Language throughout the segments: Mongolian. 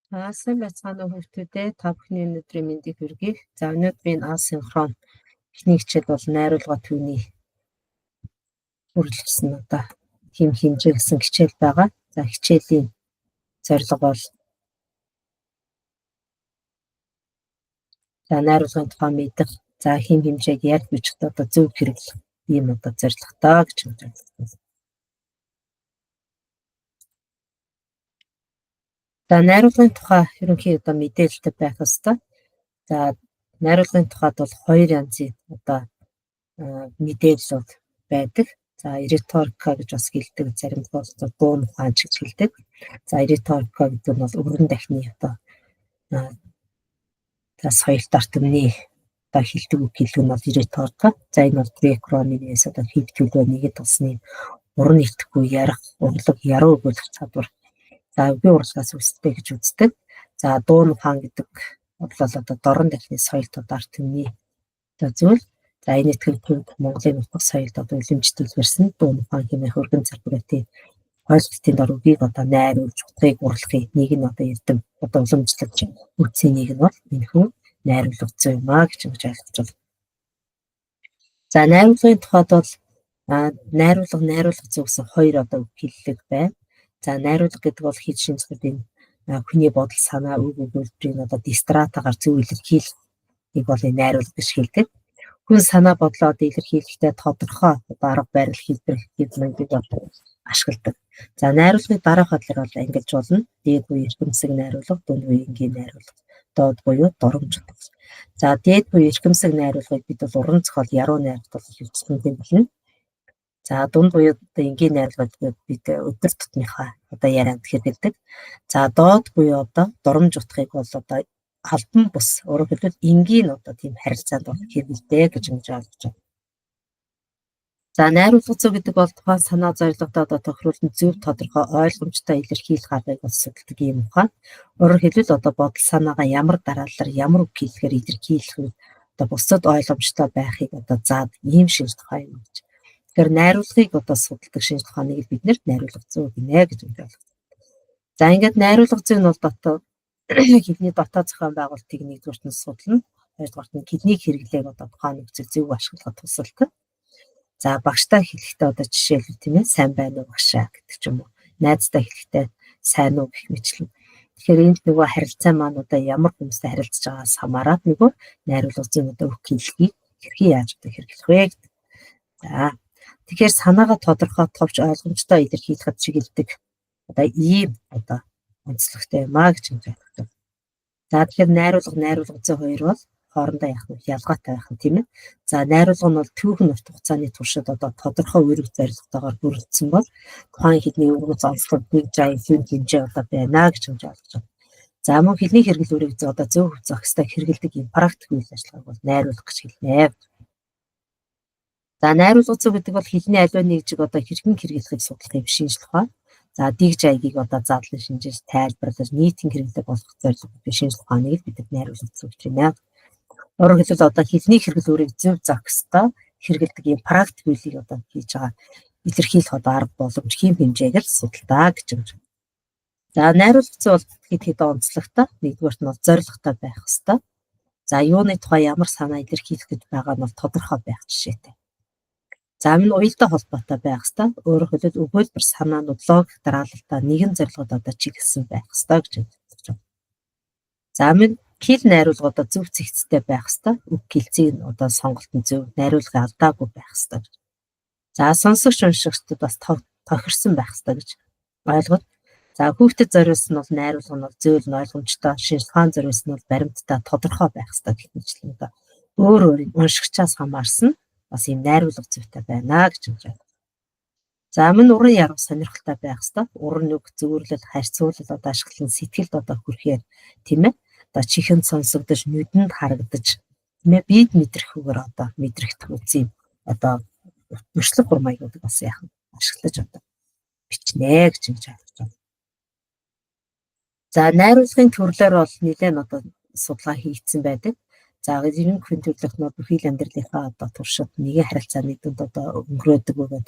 Сайн байцгаана уу хүүхдүүдээ. Та бүхний өнөөдрийн мэндийг хүргэе. За өнөөдрийн асинхрон эхний хичээл бол найруулга төвний үргэлжлүүлсэн одоо хим хэмжээ гэсэн хичээл байгаа. За хичээлийн зорилго бол найруулгын тухай мэдэх, за хим хэмжээг яг бичихд одоо зөв хэрэглэх ийм одоо зорилготой гэж байна. За найруулгын тухай ерөнхий одоо мэдээлэлтэй байх ёстой. За найруулгын тухайд бол хоёр янзын одоо мэдээлэл байдаг. За риторика гэж бас хэлдэг, зарим тохиолдолд дуун ухаан гэж хэлдэг. За риторика гэдэг нь бол өргөн дахины одоо соёл дартамны одоо хэлдэг үг хэлдэг нь бол риторика. За энэ бол грек ромынээс одоо хэлтгүүлээ нэгэд тусны уран итгэхгүй ярих, урлаг яруу өгөх чадвар. За үгийн урлагаас үүсдэг гэж үздэг. За дуун ухаан гэдэг бол одоо дорн дахины соёл дартамны зүйл. За энэ итгэл төвд Монголын нутаг соёлд одоо үлэмжтүүлсэн дуун ухаан хэмээх өргөн зарбарын ойлголтын дор үгийг одоо найруулж, утгыг урлахыг нэг нь одоо эрдэм одоо уламжлалж үтсийн нэг нь бол энэхүү найруулга зүй юм аа гэж ойлгож байна. За найруулгын тухайд бол найруулга зүй гэсэн хоёр одоо үг хэллэг байна. За найруулга гэдэг бол хэд шинжлэлийн хүний бодол, санаа, үг өгүүлбэрийн одоо дистратагаар зөв илэрхийлэх нэг бол найруулга гэж хэлдэг. Хүн санаа бодлоо илэрхийлэхдээ тодорхой арга барил хэлбэр мэндийг ашигладаг. За найруулгын дараах хадлар бол ангилж болно. Дээд буюу эрхэмсэг найруулга, дунд буюу энгийн найруулга, доод буюу доромж. За дээд буюу эрхэмсэг найруулгыг бид бол уран зохиол, яруу найруулга хэлцсэн юм байна. За дунд буюу энгийн найруулгыг бид өдөр тутмынхаа одоо ярианд хэрэглэдэг. За доод буюу одоо доромж утгыг бол одоо албан бус өөрөөр хэлбэл энгийн одоо тийм харилцаанд бол хэрэглэдэг гэж ойлгож байна. За найруулга зүй гэдэг бол тухайн санаа зорилготой одоо тохируулсан зөв тодорхой ойлгомжтой илэрхийлэх аргыг судалдаг юм ухаан. Өөрөөр хэлбэл одоо бодол санаагаа ямар дараалал, ямар үг хэлэхээр илэрхийлэх одоо бусад ойлгомжтой байхыг одоо заад ийм шинж тухай юм гэж. Тэгэхээр найруулгыг одоо судалдаг шинж тухайныг бид нэр найруулга зүй гинэ гэж ойлгож байна. За ингээд найруулга зүй нь бол хэлний дотоод зохион байгуулалтыг нэгдүгürt нь судлана. Хоёрдугаарт нь хэлнийг хэрэглээг одоо тухайн нөхцөл зөв ашиглахад тусалдаг. За багштай хэлэхдээ одоо жишээлбэл тийм ээ сайн байна уу багшаа гэдэг ч юм уу. Найзтай хэлэхдээ сайн уу гэх мэтлэн. Тэгэхээр энд нөгөө харилцаа маань одоо ямар хүмүүстэй харилцаж байгаагаас хамаарат нөгөө найруулга зүйн одоо үг хэллэгийг хэрхэн яаж одоо хэрэглэх вэ гэдэг. За тэгэхээр санаагаа тодорхой товч ойлгомжтой илэрхийлэхэд чиглэдэг одоо ийм одоо онцлогтой юм аа гэж ойлгож байна. За тэгэхээр найруулга зүй хоёр бол хоорондоо ялгаатай байх нь тийм ээ. За найруулга нь бол түүхэн урт хугацааны туршид одоо тодорхой үүрэг зорилготойгоор бүрдсэн бол тухайн хэлний өнгөц онцлог нэг жин хэмжээ одоо байна гэж ойлгож байна. За мөн хэлний хэрэгэл үүрэг зүй одоо зөв зохистой хэрэгэлдэг юм практик үйл ажиллагааг бол найруулга гэж хэлнэ. За найруулга зүй гэдэг бол хэлний аливаа нэг жиг одоо хэрхэн хэрэглэхийг судлах юм шинжлэх ухаан. За дигж аягийг одоо задлан шинжиж тайлбарлаж нийтийн хэрэглэг болгох зорилготой шинжлэх ухааныг бид найруулга зүй гэж байна. Өөрөөр хэлбэл одоо хэлний хэрэгэл үүрэг зөв зохистой хэрэгэлдэг юм практик үйлийг одоо хийж байгаа илэрхийлэх одоо арга боломж хим хэмжээг л судалдаг гэж байна. За найруулга зүй бол хэд онцлогтой. Нэгдүгээрт нь бол зорилготой байх ёстой. За юуны тухай ямар санаа илэрхийлэх гэж байгаа нь бол тодорхой байх жишээтэй. За мөн уялдаа холбоотой байх ёстой. Өөрөөр хэлбэл өгүүлбэр санаанууд логик дараалалтаа нэгэн зорилгод одоо чиглэсэн байх ёстой гэж байна. За мөн хэл найруулга одоо зөв зэгцтэй байх ёстой. Үг хэлцийг одоо сонголтын зөв, найруулгын алдаагүй байх ёстой. За сонсогч уншигчдад бас тохирсон байх ёстой гэж ойлгоод. За хүүхдэд зориулсан нь бол найруулга нь бол зөв ойлгомжтой, шинжлэх ухаан зориулсан нь бол баримттай тодорхой байх ёстой гэх мэтлэн одоо өөр уншигчаас хамаарсан бас ийм найруулга зүйтэй байна гэж байна. За мөн уран яруу сонирхолтой байх ёстой. Уран үг зөвөрлөл, харьцуулал одоо ашиглан сэтгэлд одоо хүрэхээр тийм ээ. Одоо чихэнд сонсогдож, нүдэнд харагдаж, тийм ээ бид мэдрэхүүгээр одоо мэдрэгдэх үзье. Одоо өршлөг гурмаягуудыг бас ашиглаж одоо бичнэ гэж ойлгож байна. За найруулгын төрлөөр бол нэлээд одоо судалгаа хийгдсэн байдаг. За энэ хүн төрлөختнүүд бүхий л амьдралынхаа одоо туршид нэгэн харилцааны дүнд одоо өнгөрөөдөг бөгөөд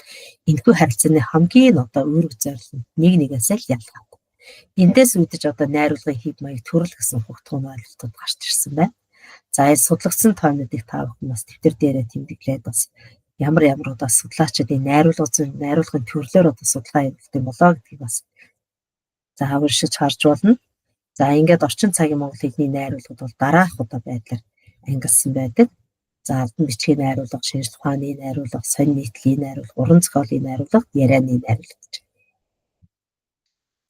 энэхүү харилцааны хамгийн одоо үүрэг зорилго нэг нэгээс л ялгаатай. Эндээс үүдэж одоо найруулгын хийг маяг төрөл гэсэн хугтгын ойлголтууд гарч ирсэн байна. За энэ судлагдсан тооцоодыг та бүхэн бас дэвтэр дээрээ тэмдэглээд бас ямар одоо судлаачид энэ найруулгын төрлөөр одоо судалгаа явуулдаг юм болоо гэдгийг бас уншиж харж болно. За ингээд орчин цагийн монгол хэлний найруулгууд бол дараах одоо байдлаар ангилсан байдаг. За албан бичгийн найруулга, шинжлэх ухааны найруулга, сонин нийтлэлийн найруулга, уран зохиолын найруулга, ярианы найруулга гэж.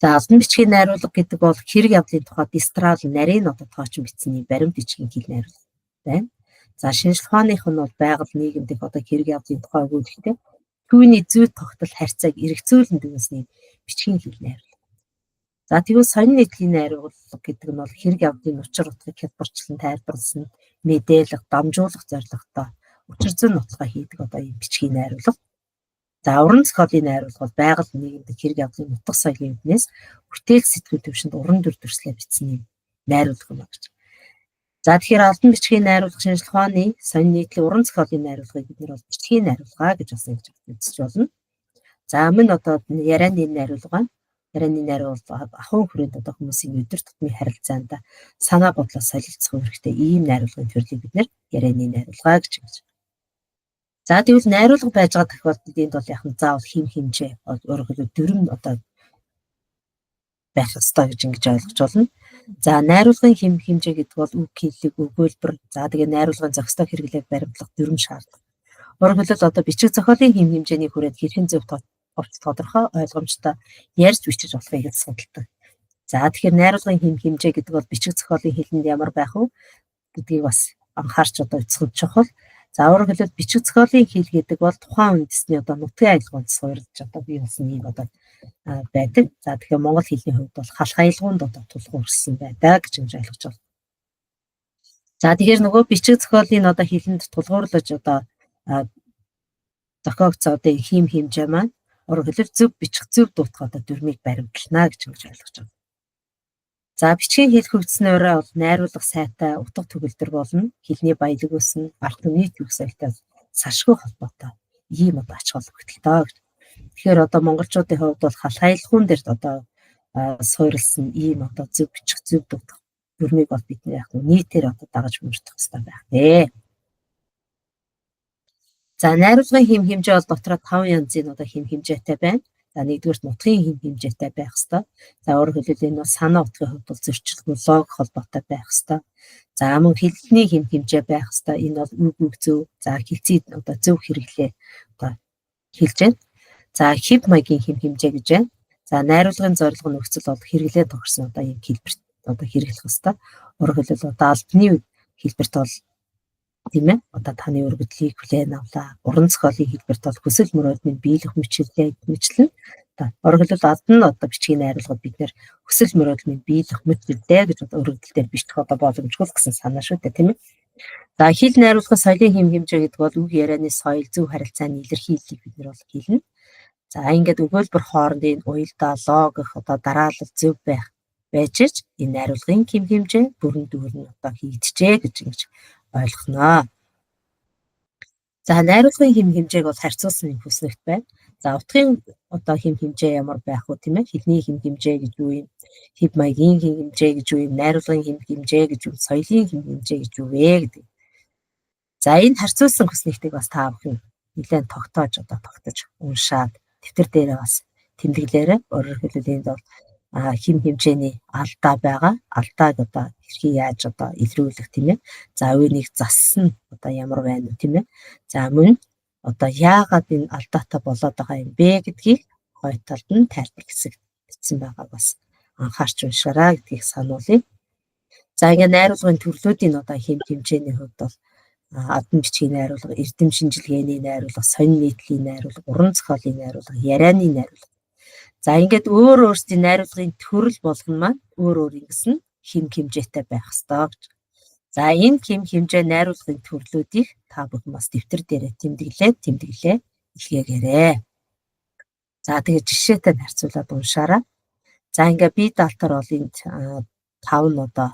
За албан бичгийн найруулга гэдэг бол хэрэг явдлын тухай дистрал нарийн одоо тоочин бичсэн баримт бичгийн хэл найруулга байна. За шинжлэх ухааных нь бол байгаль нийгэм дэх одоо хэрэг явдлын тухай өгүүлэлттэй түүний зүй тогтол харьцааг эргцүүлэн дүгнэсний бичгийн хэл найруулга. За тэгвэл сонин нийтлэлийн найруулга гэдэг нь бол хэрэг явдлын учир утгыг хялбарчлан тайлбарласан мэдээлэх, дамжуулах зорилготой учир зүйн нотолгоо хийдэг одоо энэ бичгийн найруулга. За уран зохиолын найруулга бол байгаль нийгэмд хэрэг явдлын утга соёлын үүднээс бүтээл сэтгэл төвшөнд уран дүр төрслөө бичсэн юм найруулга юм гэж. За тэгэхээр албан бичгийн найруулга, шинжлэх ухааны, сонин нийтлэлийн уран зохиолын найруулгыг бид нэр бол бичгийн найруулга гэж бас ингэж үзэж болно. За мөн одоо ярианы найруулга ахуйн хүрээнд одоо хүмүүсийн өдөр тутмын харилцаанд санаа бодлоо солилцох үүрэгтэй ийм найруулгын төрлийг бид нэр ярианы найруулга гэж хэлж. За тэгвэл найруулга байж байгаа тохиолдолд энд бол яхан заавал хим хэмжээ өөрөөр дүрм одоо байх ёстой гэж ингэж ойлгож болно. За найруулгын хим хэмжээ гэдэг бол үг хэллэг, өгүүлбэр, за тэгээ найруулгын зохистой хэрэглээг баримтлах дүрм шаардлагатай. Өөрөөр хэлбэл одоо бичиг зохиолын хим хэмжээний хүрээд хэрхэн зөв тодорхой ойлгомжтой ярьж бичиж болохыг судалдаг. За тэгэхээр найруулгын хим хэмжээ гэдэг бол бичиг зохиолын хэлэнд ямар байх вэ гэдгийг бас анхаарч одоо үзэх чухал. За өөрөөр хэлбэл бичиг зохиолын хэл гэдэг бол тухайн үндэсний одоо нутгийн аялгаунд суурилж одоо бий болсон юм одоо байдаг. За тэгэхээр монгол хэлний хувьд бол халах аялгаунд одоо тулгуурсан байдаг гэж ойлгож байна. За тэгэхээр нөгөө бичиг зохиолын одоо хэлэнд тулгуурлаж одоо зохиогдсон одоо хим хэмжээ маань өөрөөр хэлбэл зөв бичих, зөв дуутах одоо дүрмийг баримтлана гэж ойлгож байна. За бичгийн хэл хөгжснөөрөө бол найруулга сайтай, утга төгөлдөр болно. Хэлний баялаг өснө, ард түмний төвх соёлтой салшгүй холбоотой ийм одоо ач холбогдолтой гэж. Тэгэхээр одоо монголчуудын хувьд бол халах аялгаунд дээр одоо суурилсан ийм одоо зөв бичих, зөв дуутах дүрмийг бол бид нийтээр одоо дагаж мөрдөх хэрэгтэй байх нэ. За найруулгын хим хэмжээ бол дотроо 5 янзын одоо хим хэмжээтэй байна. За нэгдүгээрт нутгийн хим хэмжээтэй байх ёстой. За өөрөөр хэлбэл энэ бол санаа утгын хувьд бол зөрчилгүй лог холбоотой байх ёстой. За мөн хэлний хим хэмжээ байх ёстой. Энэ бол үг зөв, за хэлцээд одоо зөв хэрэглээ одоо хэлж байна. За хэв маягийн хим хэмжээ гэж байна. За найруулгын зорилго нөхцөл бол хэрэглээ тохирсон одоо ийм хэлбэрт одоо хэрэглэх ёстой. Өөрөөр хэлбэл одоо албаны хэлбэрт бол тийм ээ одоо таны өргөдлийг хүлээн авлаа. Уран зохиолын хэлбэрт бол хүсэл мөрөөдмийн биелэх мэтлэн өөрөөр хэлбэл албан нь одоо бичгийн найруулгад бид нэр хүсэл мөрөөдмийн биелэх мэтлээ гэж одоо өргөдөлтөөр бичих одоо боломжгүй гэсэн санаа шүү дээ тийм ээ. За хэл найруулгын соёлын хим хэмжээ гэдэг бол үг ярианы соёл, зөв харилцааны илэрхийллийг бид нэр бол хэлнэ. За ингээд өгүүлбэр хоорондын уялдаа логих одоо дараалал зөв байж ич энэ найруулгын хим хэмжээ бүрэн дүүрэн одоо хийгджээ гэж ингэж ойлгоно. За найруулгын хим хэмжээг бол харьцуулсан хүснэгт байна. За утгын одоо хим хэмжээ ямар байх вэ тийм ээ? Хэлний хим хэмжээ гэж юу юм? Хэв маягийн хим хэмжээ гэж юу юм? Найруулгын хим хэмжээ гэж юу? Соёлын хим хэмжээ гэж юу вэ гэдэг. За энэ харьцуулсан хүснэгтийг бас та бүхэн нэлээд тогтоож уншаад дэвтэр дээрээ бас тэмдэглээрэй. Өөрөөр хэлбэл энд бол хим хэмжээний алдаа байгаа. Алдааг одоо хэрхий яаж одоо илрүүлэх тийм ээ. За үеийг зассан одоо ямар байна вэ тийм ээ. За мөн одоо яагаад энэ алдаатай болоод байгаа юм бэ гэдгийг хоёр талд нь тайлбар хэсэг бичсэн байгааг бас анхаарч уншаарай гэдгийг сануулъя. За ингээ найруулгын төрлүүдийн одоо хим хэмжээний хувьд бол албан бичгийн найруулга, эрдэм шинжилгээний найруулга, сонин нийтлэлийн найруулга, уран зохиолын найруулга, ярианы найруулга. За ингээд өөрсдийн найруулгын төрөл болгоно маань өөр ингэсэн хим хэмжээтэй байх ёстой гэж. За энэ хим хэмжээ найруулгын төрлүүдийг та бүхэн бас дэвтэр дээрээ тэмдэглээ илгээгээрэй. За тэгээд жишээтэй харьцуулаад уншаарай. За ингээ бие даалтар бол энд 5 нь одоо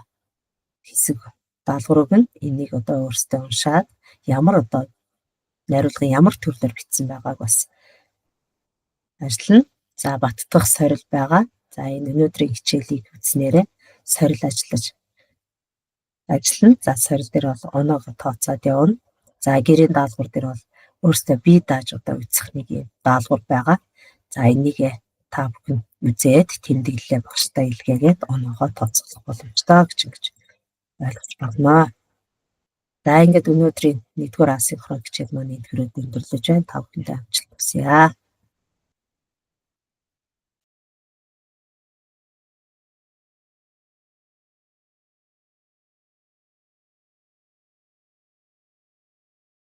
хэсэг даалгаврыг нь энийг одоо өөрсдөө уншаад ямар одоо найруулгын ямар төрлөөр бичсэн байгааг бас ажиллана. За баттгах сорил байгаа. За энэ өнөөдрийн хичээлийг үзнээрээ сорил ажиллана. За сорил дээр бол оноогоо тооцоод явна. За гэрийн даалгавар дээр бол өөртөө бие дааж одоо үзэх нэг юм даалгавар байгаа. За энийг та бүхэн үзээд тэмдэглэлээ багштай илгээгээд оноогоо тооцоолох боломжтой гэж ойлгож байна. За ингээд өнөөдрийн 1-р асинхрон хичээл маань энэ төрөд өндөрлөж байна. Та бүхэндээ амжилт хүсье.